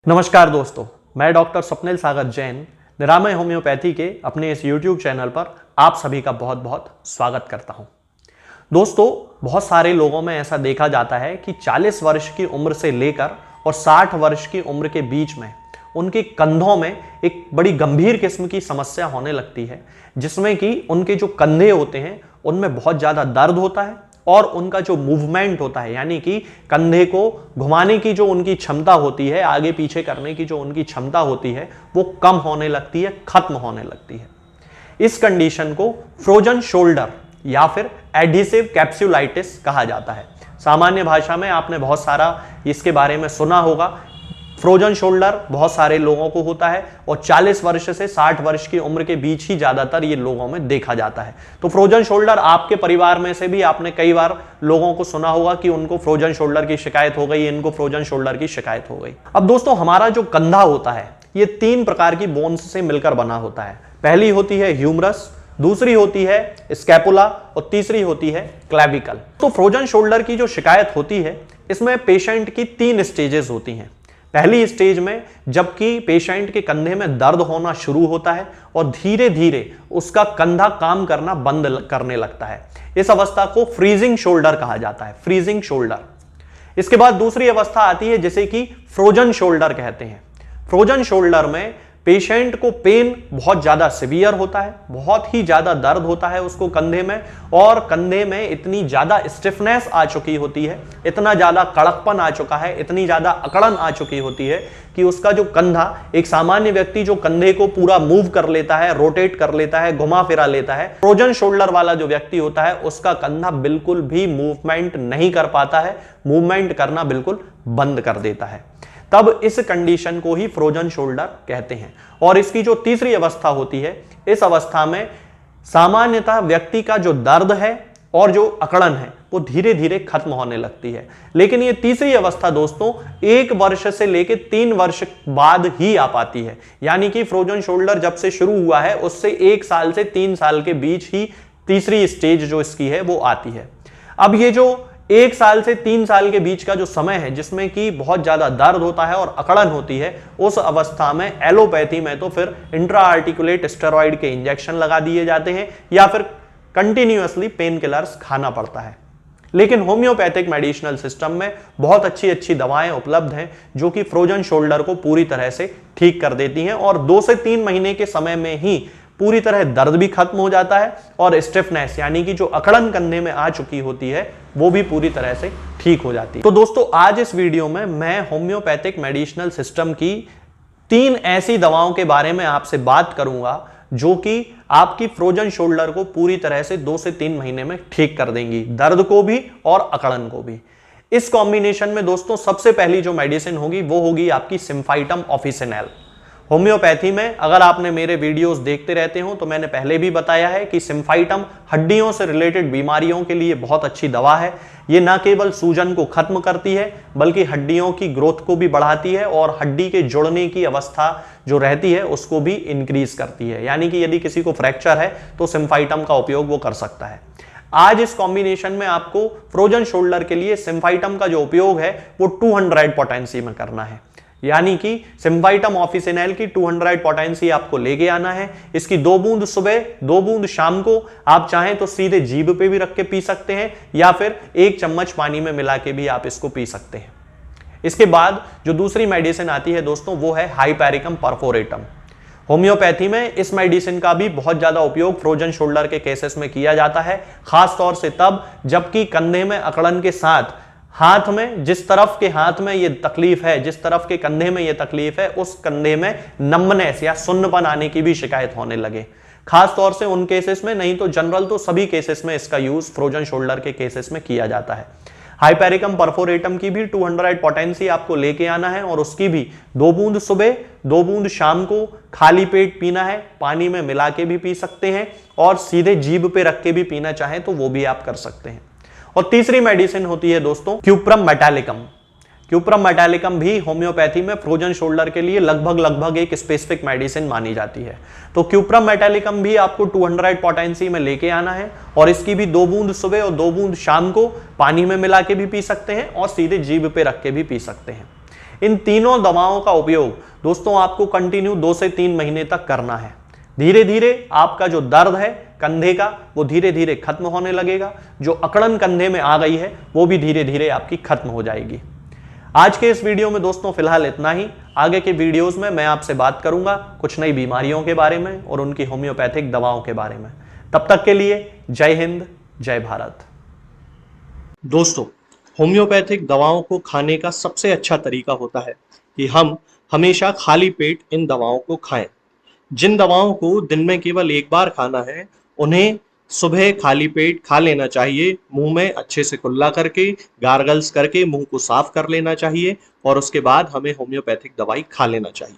नमस्कार दोस्तों, मैं डॉक्टर स्वप्निल सागर जैन निरामय होम्योपैथी के अपने इस YouTube चैनल पर आप सभी का बहुत बहुत स्वागत करता हूं। दोस्तों, बहुत सारे लोगों में ऐसा देखा जाता है कि 40 वर्ष की उम्र से लेकर और 60 वर्ष की उम्र के बीच में उनके कंधों में एक बड़ी गंभीर किस्म की समस्या होने लगती है, जिसमें कि उनके जो कंधे होते हैं उनमें बहुत ज़्यादा दर्द होता है और उनका जो मूवमेंट होता है, यानी कि कंधे को घुमाने की जो उनकी क्षमता होती है, आगे पीछे करने की जो उनकी क्षमता होती है, वो कम होने लगती है, खत्म होने लगती है। इस कंडीशन को फ्रोजन शोल्डर या फिर एडहेसिव कैप्सुलाइटिस कहा जाता है। सामान्य भाषा में आपने बहुत सारा इसके बारे में सुना होगा। फ्रोजन शोल्डर बहुत सारे लोगों को होता है और 40 वर्ष से 60 वर्ष की उम्र के बीच ही ज्यादातर ये लोगों में देखा जाता है। तो फ्रोजन शोल्डर आपके परिवार में से भी आपने कई बार लोगों को सुना होगा कि उनको फ्रोजन शोल्डर की शिकायत हो गई, इनको फ्रोजन शोल्डर की शिकायत हो गई। अब दोस्तों, हमारा जो कंधा होता है ये 3 प्रकार की बोन्स से मिलकर बना होता है। पहली होती है ह्यूमरस, दूसरी होती है स्कैपुला और तीसरी होती है क्लेविकल। तो फ्रोजन शोल्डर की जो शिकायत होती है इसमें पेशेंट की 3 स्टेजेस होती हैं। पहली स्टेज में जबकि पेशेंट के कंधे में दर्द होना शुरू होता है और धीरे धीरे उसका कंधा काम करना बंद करने लगता है। इस अवस्था को फ्रीजिंग शोल्डर कहा जाता है, फ्रीजिंग शोल्डर। इसके बाद दूसरी अवस्था आती है जिसे कि फ्रोजन शोल्डर कहते हैं। फ्रोजन शोल्डर में पेशेंट को पेन बहुत ज्यादा सिवियर होता है, बहुत ही ज्यादा दर्द होता है उसको कंधे में, और कंधे में इतनी ज्यादा स्टिफनेस आ चुकी होती है, इतना ज्यादा कड़कपन आ चुका है, इतनी ज्यादा अकड़न आ चुकी होती है कि उसका जो कंधा, एक सामान्य व्यक्ति जो कंधे को पूरा मूव कर लेता है, रोटेट कर लेता है, घुमा फिरा लेता है, फ्रोजन शोल्डर वाला जो व्यक्ति होता है उसका कंधा बिल्कुल भी मूवमेंट नहीं कर पाता है, मूवमेंट करना बिल्कुल बंद कर देता है। तब इस कंडीशन को ही फ्रोजन शोल्डर कहते हैं। और इसकी जो तीसरी अवस्था होती है, इस अवस्था में सामान्यतः व्यक्ति का जो दर्द है और जो अकड़न है वो धीरे धीरे खत्म होने लगती है। लेकिन ये तीसरी अवस्था दोस्तों 1 वर्ष से लेकर 3 वर्ष बाद ही आ पाती है। यानी कि फ्रोजन शोल्डर जब से शुरू हुआ है उससे 1 साल से 3 साल के बीच ही तीसरी स्टेज जो इसकी है वो आती है। अब ये जो 1 साल से 3 साल के बीच का जो समय है जिसमें कि बहुत ज्यादा दर्द होता है और अकड़न होती है, उस अवस्था में एलोपैथी में तो फिर इंट्रा आर्टिकुलेट स्टेरॉइड के इंजेक्शन लगा दिए जाते हैं या फिर कंटिन्यूअसली पेन किलर्स खाना पड़ता है। लेकिन होम्योपैथिक मेडिसिनल सिस्टम में बहुत अच्छी अच्छी दवाएं उपलब्ध हैं जो कि फ्रोजन शोल्डर को पूरी तरह से ठीक कर देती हैं और 2 से 3 महीने के समय में ही पूरी तरह दर्द भी खत्म हो जाता है और स्टिफनेस यानी कि जो अकड़न कंधे में आ चुकी होती है वो भी पूरी तरह से ठीक हो जाती है। तो दोस्तों, आज इस वीडियो में मैं होम्योपैथिक मेडिसिनल सिस्टम की 3 ऐसी दवाओं के बारे में आपसे बात करूंगा जो कि आपकी फ्रोजन शोल्डर को पूरी तरह से 2 से 3 महीने में ठीक कर देंगी, दर्द को भी और अकड़न को भी। इस कॉम्बिनेशन में दोस्तों सबसे पहली जो मेडिसिन होगी वो होगी आपकी सिम्फाइटम ऑफिसिनेल। होम्योपैथी में अगर आपने मेरे वीडियोस देखते रहते हो तो मैंने पहले भी बताया है कि सिम्फाइटम हड्डियों से रिलेटेड बीमारियों के लिए बहुत अच्छी दवा है। ये न केवल सूजन को खत्म करती है बल्कि हड्डियों की ग्रोथ को भी बढ़ाती है और हड्डी के जुड़ने की अवस्था जो रहती है उसको भी इंक्रीज करती है। यानी कि यदि किसी को फ्रैक्चर है तो सिम्फाइटम का उपयोग वो कर सकता है। आज इस कॉम्बिनेशन में आपको फ्रोजन शोल्डर के लिए सिम्फाइटम का जो उपयोग है वो 200 पोटेंसी में करना है। यानी कि सिम्फाइटम ऑफिसिनेल की 200 पोटेंसी आपको लेके आना है। इसकी 2 बूंद सुबह, 2 बूंद शाम को, आप चाहें तो सीधे जीभ पे भी रख के पी सकते हैं या फिर 1 चम्मच पानी में मिला के भी आप इसको पी सकते हैं। इसके बाद जो दूसरी मेडिसिन आती है दोस्तों वो है हाइपेरिकम परफोरेटम। होम्योपैथी में इस मेडिसिन का भी बहुत ज्यादा उपयोग फ्रोजन शोल्डर के केसेस में किया जाता है, खासतौर से तब जबकि कंधे में अकड़न के साथ हाथ में, जिस तरफ के हाथ में ये तकलीफ है, जिस तरफ के कंधे में ये तकलीफ है, उस कंधे में नम्बनेस या सुन्नपन आने की भी शिकायत होने लगे। खास तौर से उन केसेस में, नहीं तो जनरल तो सभी केसेस में इसका यूज फ्रोजन शोल्डर के केसेस में किया जाता है। हाइपेरिकम परफोरेटम की भी 200 पोटेंसी आपको लेके आना है और उसकी भी 2 बूंद सुबह, 2 बूंद शाम को खाली पेट पीना है। पानी में मिला के भी पी सकते हैं और सीधे जीभ पे रख के भी पीना चाहें तो वो भी आप कर सकते हैं। और तीसरी मेडिसिन होती है दोस्तों क्यूप्रम मेटालिकम। क्यूप्रम मेटालिकम भी होम्योपैथी में फ्रोजन शोल्डर के लिए लगभग एक स्पेसिफिक मेडिसिन मानी जाती है। तो क्यूप्रम मेटालिकम भी आपको 200 पोटेंसी में लेके आना है और इसकी भी 2 बूंद सुबह और 2 बूंद शाम को पानी में मिला के भी पी सकते हैं और सीधे जीभ पे रख के भी पी सकते हैं। इन तीनों दवाओं का उपयोग दोस्तों आपको कंटिन्यू 2 से 3 महीने तक करना है। धीरे धीरे आपका जो दर्द है कंधे का वो धीरे धीरे खत्म होने लगेगा, जो अकड़न कंधे में आ गई है वो भी धीरे धीरे आपकी खत्म हो जाएगी। आज के इस वीडियो में दोस्तों फिलहाल इतना ही। आगे के वीडियोस में मैं आपसे बात करूंगा कुछ नई बीमारियों के बारे में और उनकी होम्योपैथिक दवाओं के बारे में। तब तक के लिए जय हिंद, जय भारत। दोस्तों, होम्योपैथिक दवाओं को खाने का सबसे अच्छा तरीका होता है कि हम हमेशा खाली पेट इन दवाओं को खाएं। जिन दवाओं को दिन में केवल एक बार खाना है उन्हें सुबह खाली पेट खा लेना चाहिए। मुंह में अच्छे से कुल्ला करके, गार्गल्स करके मुंह को साफ कर लेना चाहिए और उसके बाद हमें होम्योपैथिक दवाई खा लेना चाहिए।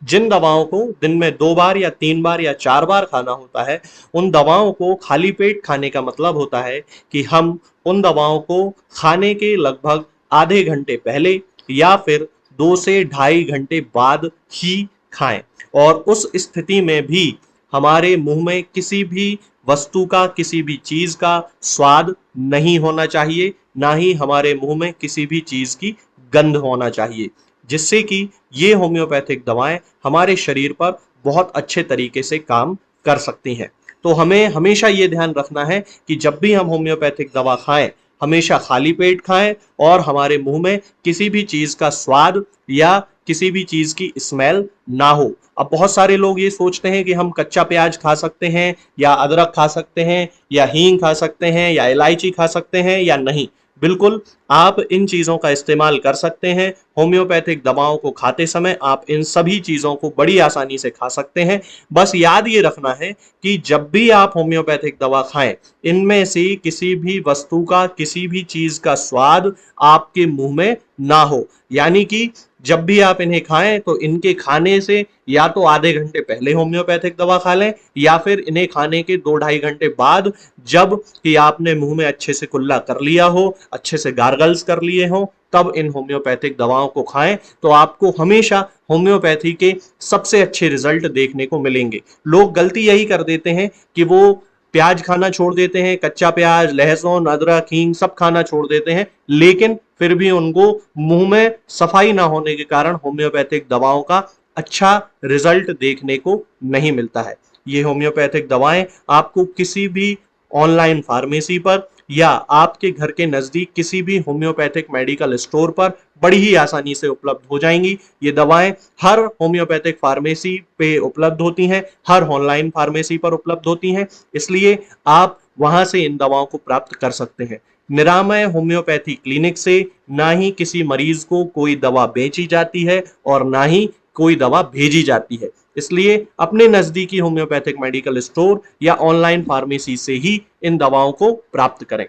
जिन दवाओं को दिन में 2 बार या 3 बार या 4 बार खाना होता है, उन दवाओं को खाली पेट खाने का मतलब होता है कि हम उन दवाओं को खाने के लगभग आधे घंटे पहले या फिर 2 से ढाई घंटे बाद ही खाएं। और उस स्थिति में भी हमारे मुंह में किसी भी वस्तु का, किसी भी चीज का स्वाद नहीं होना चाहिए, ना ही हमारे मुंह में किसी भी चीज की गंध होना चाहिए, जिससे कि ये होम्योपैथिक दवाएं हमारे शरीर पर बहुत अच्छे तरीके से काम कर सकती हैं। तो हमें हमेशा ये ध्यान रखना है कि जब भी हम होम्योपैथिक दवा खाएं, हमेशा खाली पेट खाएं और हमारे मुंह में किसी भी चीज का स्वाद या किसी भी चीज की स्मेल ना हो। अब बहुत सारे लोग ये सोचते हैं कि हम कच्चा प्याज खा सकते हैं या अदरक खा सकते हैं या हींग खा सकते हैं या इलायची खा सकते हैं या नहीं। बिल्कुल, आप इन चीजों का इस्तेमाल कर सकते हैं। होम्योपैथिक दवाओं को खाते समय आप इन सभी चीजों को बड़ी आसानी से खा सकते हैं। बस याद ये रखना है कि जब भी आप होम्योपैथिक दवा खाएं, इनमें से किसी भी वस्तु का, किसी भी चीज का स्वाद आपके मुंह में ना हो। यानी कि जब भी आप इन्हें खाएं तो इनके खाने से या तो आधे घंटे पहले होम्योपैथिक दवा खा लें या फिर इन्हें खाने के 2-ढाई घंटे बाद, जब कि आपने मुंह में अच्छे से कुल्ला कर लिया हो, अच्छे से गार्गल्स कर लिए हो, तब इन होम्योपैथिक दवाओं को खाएं। तो आपको हमेशा होम्योपैथी के सबसे अच्छे रिजल्ट देखने को मिलेंगे। लोग गलती यही कर देते हैं कि वो प्याज खाना छोड़ देते हैं, कच्चा प्याज, लहसुन, अदरक, हींग सब खाना छोड़ देते हैं, लेकिन फिर भी उनको मुंह में सफाई ना होने के कारण होम्योपैथिक दवाओं का अच्छा रिजल्ट देखने को नहीं मिलता है। ये होम्योपैथिक दवाएं आपको किसी भी ऑनलाइन फार्मेसी पर या आपके घर के नजदीक किसी भी होम्योपैथिक मेडिकल स्टोर पर बड़ी ही आसानी से उपलब्ध हो जाएंगी। ये दवाएं हर होम्योपैथिक फार्मेसी पे उपलब्ध होती हैं, हर ऑनलाइन फार्मेसी पर उपलब्ध होती हैं, इसलिए आप वहां से इन दवाओं को प्राप्त कर सकते हैं। निरामय होम्योपैथी क्लिनिक से ना ही किसी मरीज को कोई दवा बेची जाती है और ना ही कोई दवा भेजी जाती है। इसलिए अपने नजदीकी होम्योपैथिक मेडिकल स्टोर या ऑनलाइन फार्मेसी से ही इन दवाओं को प्राप्त करें।